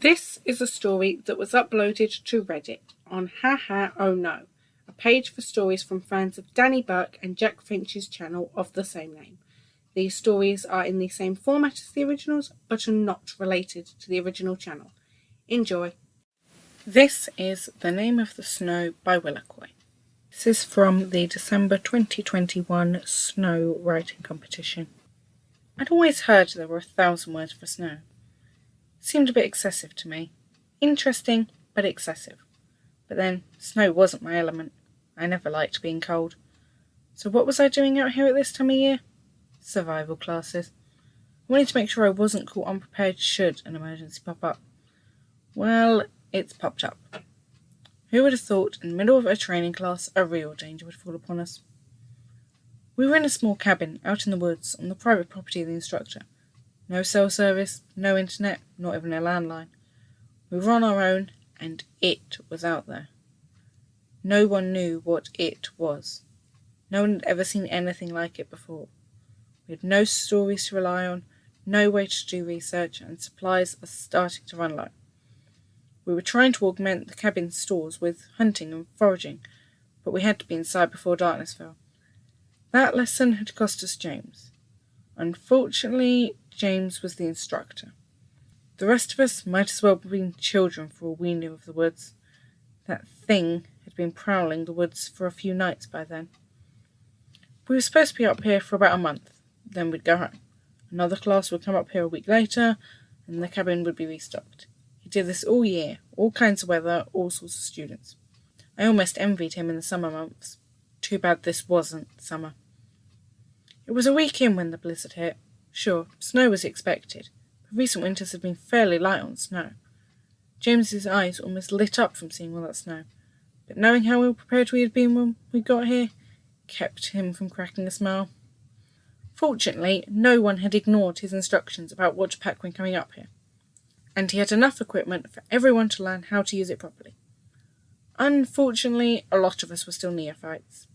This is a story that was uploaded to Reddit on Haha Oh No, a page for stories from fans of Danny Burke and Jack Finch's channel of the same name. These stories are in the same format as the originals, but are not related to the original channel. Enjoy. This is The Name of the Snow by WillaKoi. This is from the December 2021 snow writing competition. I'd always heard there were 1,000 words for snow. Seemed a bit excessive to me. Interesting, but excessive. But then, snow wasn't my element. I never liked being cold. So what was I doing out here at this time of year? Survival classes. I wanted to make sure I wasn't caught unprepared should an emergency pop up. Well, it's popped up. Who would have thought in the middle of a training class a real danger would fall upon us? We were in a small cabin out in the woods on the private property of the instructor. No cell service, no internet, not even a landline. We were on our own, and it was out there. No one knew what it was. No one had ever seen anything like it before. We had no stories to rely on, no way to do research, and supplies are starting to run low. We were trying to augment the cabin's stores with hunting and foraging, but we had to be inside before darkness fell. That lesson had cost us James. Unfortunately, James was the instructor. The rest of us might as well have been children for all we knew of the woods. That thing had been prowling the woods for a few nights by then. We were supposed to be up here for about a month, then we'd go home. Another class would come up here a week later, and the cabin would be restocked. He did this all year, all kinds of weather, all sorts of students. I almost envied him in the summer months. Too bad this wasn't summer. It was a week in when the blizzard hit. Sure, snow was expected, but recent winters had been fairly light on snow. James's eyes almost lit up from seeing all that snow, but knowing how ill prepared we had been when we got here kept him from cracking a smile. Fortunately, no one had ignored his instructions about what to pack when coming up here, and he had enough equipment for everyone to learn how to use it properly. Unfortunately, a lot of us were still neophytes.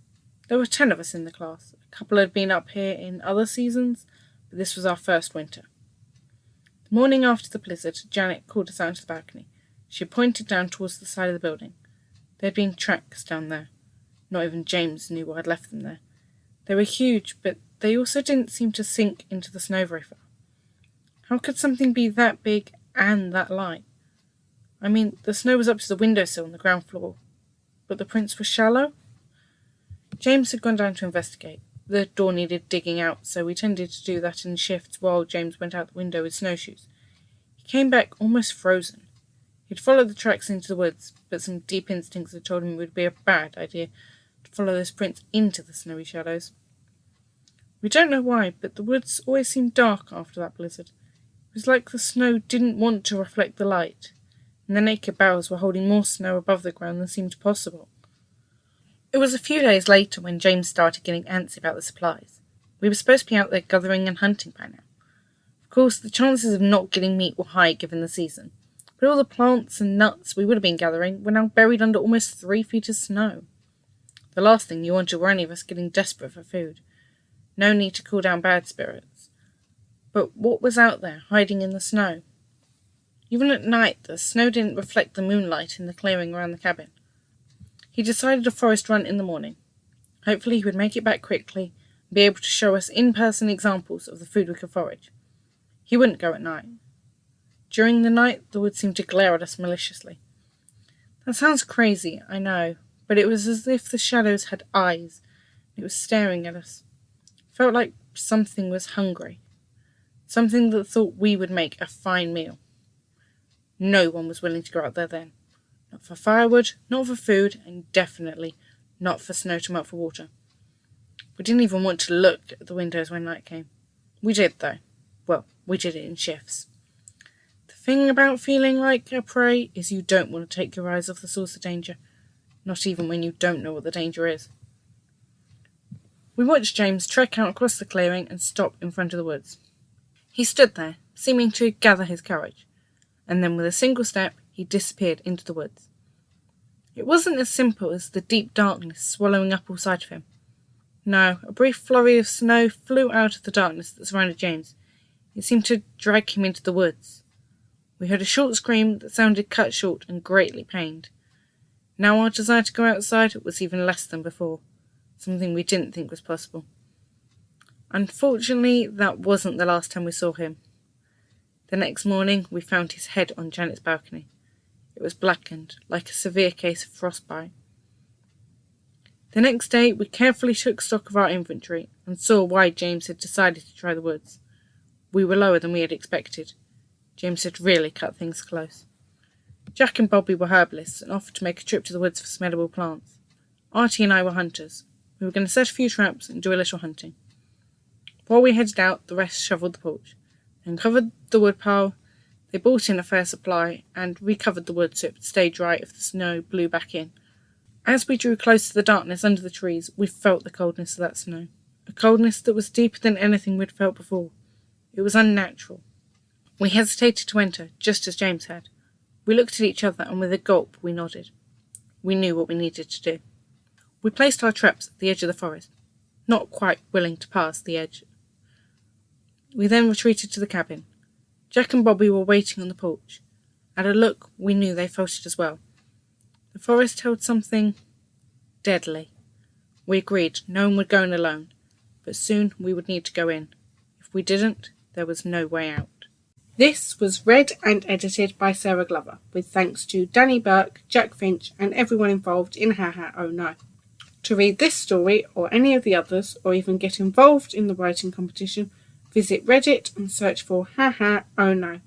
There were 10 of us in the class. A couple had been up here in other seasons, but this was our first winter. The morning after the blizzard, Janet called us out into the balcony. She pointed down towards the side of the building. There had been tracks down there. Not even James knew what had left them there. They were huge, but they also didn't seem to sink into the snow very far. How could something be that big and that light? I mean, the snow was up to the windowsill on the ground floor, but the prints were shallow? James had gone down to investigate. The door needed digging out, so we tended to do that in shifts while James went out the window with snowshoes. He came back almost frozen. He'd followed the tracks into the woods, but some deep instincts had told him it would be a bad idea to follow those prints into the snowy shadows. We don't know why, but the woods always seemed dark after that blizzard. It was like the snow didn't want to reflect the light, and the naked boughs were holding more snow above the ground than seemed possible. It was a few days later when James started getting antsy about the supplies. We were supposed to be out there gathering and hunting by now. Of course, the chances of not getting meat were high given the season, but all the plants and nuts we would have been gathering were now buried under almost 3 feet of snow. The last thing you wanted were any of us getting desperate for food. No need to cool down bad spirits. But what was out there, hiding in the snow? Even at night, the snow didn't reflect the moonlight in the clearing around the cabin. He decided a forest run in the morning. Hopefully he would make it back quickly and be able to show us in-person examples of the food we could forage. He wouldn't go at night. During the night, the woods seemed to glare at us maliciously. That sounds crazy, I know, but it was as if the shadows had eyes. It was staring at us. It felt like something was hungry. Something that thought we would make a fine meal. No one was willing to go out there then. Not for firewood, not for food, and definitely not for snow to melt for water. We didn't even want to look at the windows when night came. We did, though. Well, we did it in shifts. The thing about feeling like a prey is you don't want to take your eyes off the source of danger, not even when you don't know what the danger is. We watched James trek out across the clearing and stop in front of the woods. He stood there, seeming to gather his courage, and then with a single step, he disappeared into the woods. It wasn't as simple as the deep darkness swallowing up all sight of him. No, a brief flurry of snow flew out of the darkness that surrounded James. It seemed to drag him into the woods. We heard a short scream that sounded cut short and greatly pained. Now our desire to go outside was even less than before, something we didn't think was possible. Unfortunately, that wasn't the last time we saw him. The next morning, we found his head on Janet's balcony. It was blackened, like a severe case of frostbite. The next day, we carefully took stock of our inventory and saw why James had decided to try the woods. We were lower than we had expected. James had really cut things close. Jack and Bobby were herbalists and offered to make a trip to the woods for smellable plants. Artie and I were hunters. We were going to set a few traps and do a little hunting. While we headed out, the rest shovelled the porch, then covered the woodpile. They brought in a fair supply and recovered the wood so it would stay dry if the snow blew back in. As we drew close to the darkness under the trees, we felt the coldness of that snow. A coldness that was deeper than anything we'd felt before. It was unnatural. We hesitated to enter, just as James had. We looked at each other and with a gulp we nodded. We knew what we needed to do. We placed our traps at the edge of the forest, not quite willing to pass the edge. We then retreated to the cabin. Jack and Bobby were waiting on the porch. At a look, we knew they felt it as well. The forest held something deadly. We agreed no one would go in alone, but soon we would need to go in. If we didn't, there was no way out. This was read and edited by Sarah Glover, with thanks to Danny Burke, Jack Finch, and everyone involved in Ha Ha Oh No. To read this story, or any of the others, or even get involved in the writing competition, visit Reddit and search for Ha Ha Oh No.